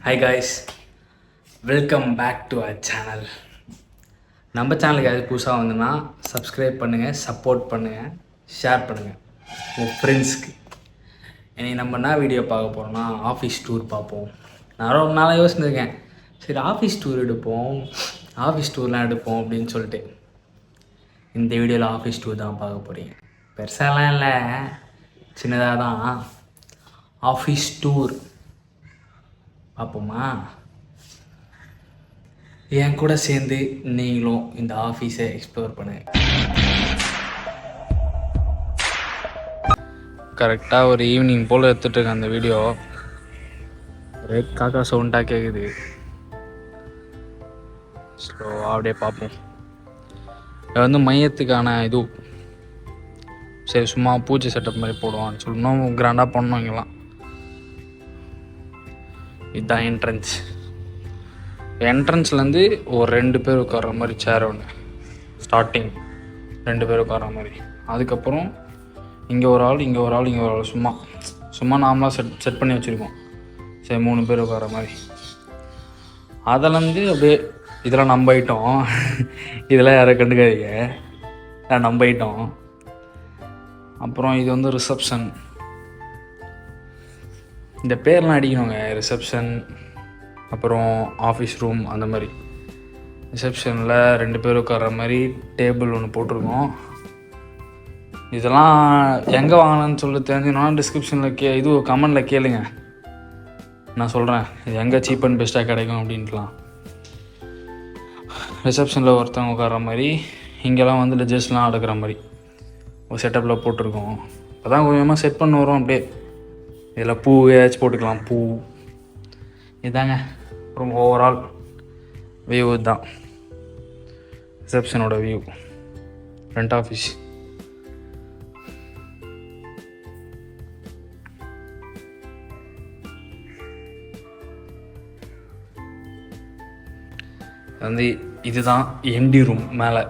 Hi guys, welcome back to our channel. நம்ம சேனலுக்கு யாராவது புதுசாக வந்தோன்னா சப்ஸ்கிரைப் பண்ணுங்கள், சப்போர்ட் பண்ணுங்கள், ஷேர் பண்ணுங்கள் உங்கள் ஃப்ரெண்ட்ஸ்க்கு. இன்றைக்கி நம்ம என்ன வீடியோ பார்க்க போகிறோம்னா ஆஃபீஸ் டூர் பார்ப்போம். நான் ரொம்ப நாளாக யோசிச்சுருக்கேன், சரி ஆஃபீஸ் டூர் டூர்லாம் எடுப்போம் அப்படின்னு சொல்லிட்டு. இந்த வீடியோவில் ஆஃபீஸ் டூர் தான் பார்க்க போகிறீங்க. பெருசாலாம் இல்லை, சின்னதாக தான். ஆஃபீஸ் டூர் பார்ப்போமா? என் கூட சேர்ந்து நீங்களும் இந்த ஆஃபீஸை எக்ஸ்ப்ளோர் பண்ணுங்க. கரெக்டாக ஒரு ஈவினிங் போல் எடுத்துகிட்ருக்கேன் அந்த வீடியோ. ஒரே காக்கா சவுண்டாக கேட்குது. ஸோ அப்படியே பார்ப்போம். இது வந்து மையத்துக்கான இது. சரி, சும்மா பூஜை செட்டப் மாதிரி போடுவான்னு சொல்லணும், கிராண்டாக பண்ணணும். இங்கெல்லாம் இதுதான் என்ட்ரன்ஸ்லேருந்து ஒரு 2 பேர் உட்கார்ற மாதிரி சேர் ஒன்று, ஸ்டார்டிங் 2 பேர் உட்கார்ற மாதிரி. அதுக்கப்புறம் இங்கே ஒரு ஆள், இங்கே ஒரு ஆள், இங்கே ஒரு ஆள், சும்மா நார்மலாக செட் பண்ணி வச்சுருக்கோம். சரி, 3 பேர் உட்கார்ற மாதிரி. அதிலேருந்து அப்படியே இதெல்லாம் நம்ம ஐட்டம். இதெல்லாம் யாரை கண்டுக்காதீங்க, நம்ம ஐட்டம். அப்புறம் இது வந்து ரிசப்ஷன். இந்த பேர்லாம் அடிக்கணுங்க, ரிசப்ஷன். அப்புறம் ஆஃபீஸ் ரூம், அந்த மாதிரி. ரிசப்ஷனில் 2 பேர் உட்கார்ற மாதிரி டேபிள் ஒன்று போட்டிருக்கோம். இதெல்லாம் எங்கே வாங்கினேன்னு சொல்லி தெரிஞ்சுன்னா டிஸ்கிரிப்ஷனில் இது கமெண்டில் கேளுங்க, நான் சொல்கிறேன் இது எங்கே சீப் அண்ட் பெஸ்ட்டாக கிடைக்கும் அப்படின்ட்டுலாம். ரிசப்ஷனில் ஒருத்தவங்க உட்கார்ற மாதிரி, இங்கெல்லாம் வந்து லெஜர்ஸ்லாம் அடுக்கிற மாதிரி ஒரு செட்டப்பில் போட்டிருக்கோம். இப்போ தான் கொஞ்சமாக செட் பண்ண வரும். அப்படியே இதில் பூ ஏதாச்சும் போட்டுக்கலாம், பூ. இதாங்க ரொம்ப ஓவரால் வியூ. தான் ரிசப்ஷனோட வியூ, ஃப்ரண்ட் ஆஃபீஸ். வந்து இதுதான் எம்டி ரூம். மேலே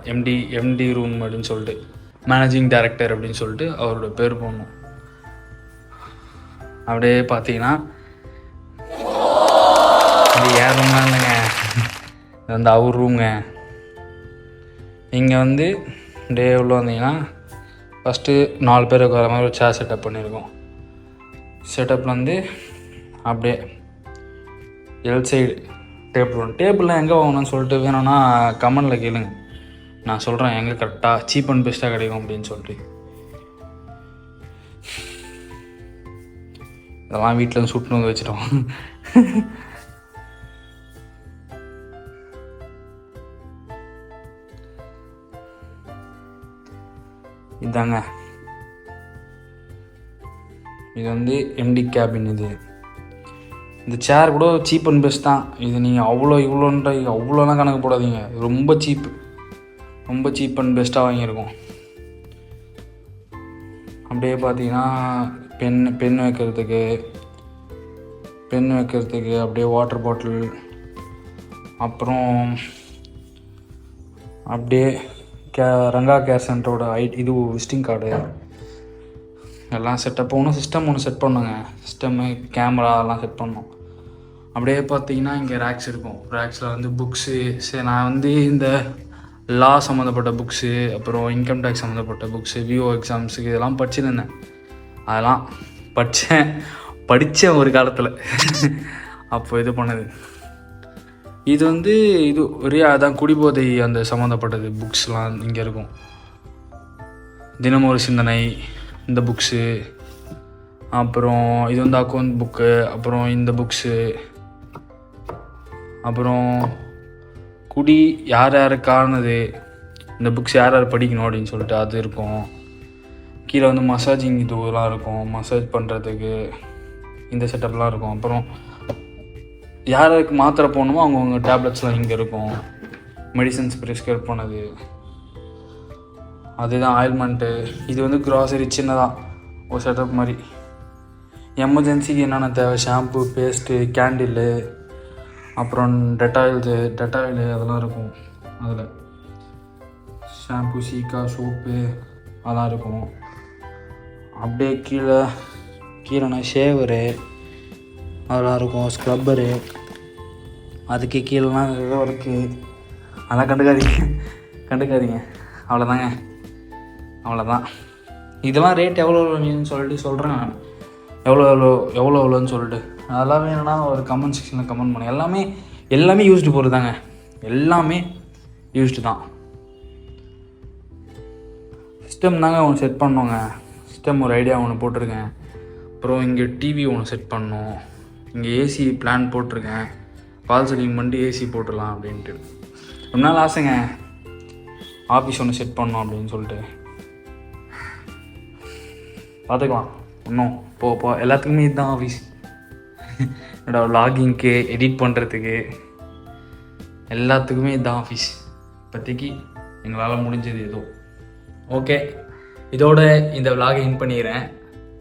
எம்டி ரூம் அப்படின்னு சொல்லிட்டு, மேனேஜிங் டைரக்டர் அப்படின்னு சொல்லிட்டு அவரோட பேர் போடணும். அப்படியே பார்த்தீங்கன்னா இது ஏன் ரூம்லாம் இல்லைங்க, இது வந்து அவர் ரூம்ங்க. இங்கே வந்து டே உள்ள வந்தீங்கன்னா ஃபஸ்ட்டு 4 பேர் உட்கார மாதிரி ஒரு சேர் செட்டப் பண்ணியிருக்கோம். செட்டப்பில் வந்து அப்படியே எல் சைடு டேபிள்லாம் எங்கே வாங்கணும்னு சொல்லிட்டு வேணும்னா கமெண்டில் கேளுங்க, நான் சொல்கிறேன் எங்கே கரெக்டாக சீப் அண்ட் பெஸ்ட்டாக கிடைக்கும் அப்படின்னு சொல்லிட்டு. இதெல்லாம் வீட்டில் சுட்டுன்னு வந்து வச்சிட்டோம். இதாங்க, இது வந்து எம்டி கேபின். இந்த சேர் கூட சீப் அண்ட் பெஸ்ட் தான். இது நீங்கள் அவ்வளோலாம் கணக்கு போடாதீங்க, ரொம்ப சீப் அண்ட் பெஸ்ட்டாக வாங்கியிருக்கோம். அப்படியே பார்த்தீங்கன்னா பென் வைக்கிறதுக்கு அப்படியே வாட்டர் பாட்டில். அப்புறம் அப்படியே ரங்கா கேர் சென்டரோட இது விசிட்டிங் கார்டு எல்லாம் செட்டப். சிஸ்டம் ஒன்று செட் பண்ணுங்க, சிஸ்டமு கேமரா எல்லாம் செட் பண்ணோம். அப்படியே பார்த்தீங்கன்னா இங்கே ரேக்ஸ் இருக்கும். ரேக்ஸில் வந்து புக்ஸு. சரி, நான் வந்து இந்த லா சம்மந்தப்பட்ட புக்ஸு, அப்புறம் இன்கம் டேக்ஸ் சம்மந்தப்பட்ட புக்ஸு, விஓ எக்ஸாம்ஸுக்கு இதெல்லாம் படிச்சுருந்தேன். அதெல்லாம் படித்தேன் ஒரு காலத்தில். அப்போ இது பண்ணது இது வந்து ஒரே அதான் குடிபோதை அந்த சம்மந்தப்பட்டது புக்ஸ்லாம் இங்கே இருக்கும். தினமும் ஒரு சிந்தனை, இந்த புக்ஸு. அப்புறம் இது வந்து அக்கௌண்ட் புக்கு. அப்புறம் இந்த புக்ஸு. அப்புறம் குடி யார் யாருக்கானது, இந்த புக்ஸ் யார் படிக்கணும் அப்படின்னு சொல்லிட்டு அது இருக்கும். கீழே வந்து மசாஜிங் இதுலாம் இருக்கும், மசாஜ் பண்ணுறதுக்கு இந்த செட்டப்லாம் இருக்கும். அப்புறம் யாருக்கு மாத்திரை போடணுமோ அவங்கவுங்க டேப்லெட்ஸ்லாம் இங்கே இருக்கும். மெடிசன்ஸ் ப்ரிஸ்கிரைப் பண்ணது அதுதான். ஆயில்மெண்ட்டு. இது வந்து க்ராசரி சின்னதாக ஒரு செட்டப் மாதிரி. எமர்ஜென்சிக்கு என்னென்ன தேவை, ஷாம்பு, பேஸ்ட்டு, கேண்டிலு, அப்புறம் டெட்டாயில் அதெல்லாம் இருக்கும். அதில் ஷாம்பு, சீக்கா, சோப்பு அதெல்லாம் இருக்கும். அப்படியே கீழே ஷேவரு அதெல்லாம் இருக்கும், ஸ்க்ரப்பரு. அதுக்கு கீழேலாம் ஏதோ இருக்குது, அதெல்லாம் கண்டுக்காதீங்க. அவ்வளோதாங்க, அவ்வளோதான். இதெல்லாம் ரேட் எவ்வளோன்னு சொல்லிட்டு சொல்கிறேன் நான், எவ்வளோன்னு சொல்லிட்டு. அதெல்லாம் வேணும்னா ஒரு கமெண்ட் செக்ஷனில் கமெண்ட் பண்ணுங்கள். எல்லாமே யூஸ்டு பொருள் தாங்க, எல்லாமே யூஸ்டு தான். சிஸ்டம் தாங்க ஒன்று செட் பண்ணோங்க, சிஸ்டம் ஒரு ஐடியா ஒன்று போட்டிருக்கேன். அப்புறம் இங்கே டிவி ஒன்று செட் பண்ணோம், இங்கே ஏசி பிளான் போட்டிருக்கேன், ஃபால் சீலிங் பண்ணிட்டு ஏசி போட்டுடலாம் அப்படின்ட்டு. ரொம்ப நாள் ஆசைங்க ஆஃபீஸ் ஒன்று செட் பண்ணோம் அப்படின்னு சொல்லிட்டு. பார்த்துக்கலாம் இன்னும் போ எல்லாத்துக்குமே இதுதான் ஆஃபீஸ். என்னோட வ்ளாகிங்க்கு எடிட் பண்ணுறதுக்கு எல்லாத்துக்குமே இதுதான் ஆஃபீஸ். இப்போதைக்கு எங்களால் முடிஞ்சது ஏதோ. ஓகே, இதோட இந்த வ்ளாகை எண்ட் பண்ணிக்கிறேன்.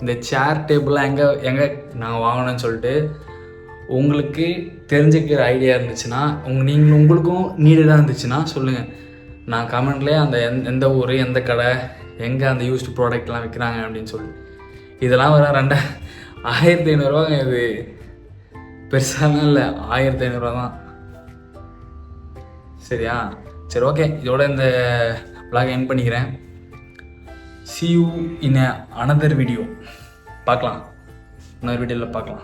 இந்த சேர் டேபிள்லாம் எங்கே நாங்கள் வாங்கணும்னு சொல்லிட்டு உங்களுக்கு தெரிஞ்சுக்கிற ஐடியா இருந்துச்சுன்னா, உங்களுக்கும் நீடடாக இருந்துச்சுன்னா சொல்லுங்கள். நான் கமெண்ட்லேயே அந்த எந்த ஊர், எந்த கடை, எங்கே அந்த யூஸ்டு ப்ராடக்ட்லாம் விற்கிறாங்க அப்படின்னு சொல்லி. இதெல்லாம் வர 1500 இது பெருசாலாம் இல்லை, 1500 தான். சரியா? சரி, ஓகே, இதோட இந்த vlog எண்ட் பண்ணிக்கிறேன். See you in another video. பார்க்கலாம், இன்னொரு வீடியோவில் பார்க்கலாம்.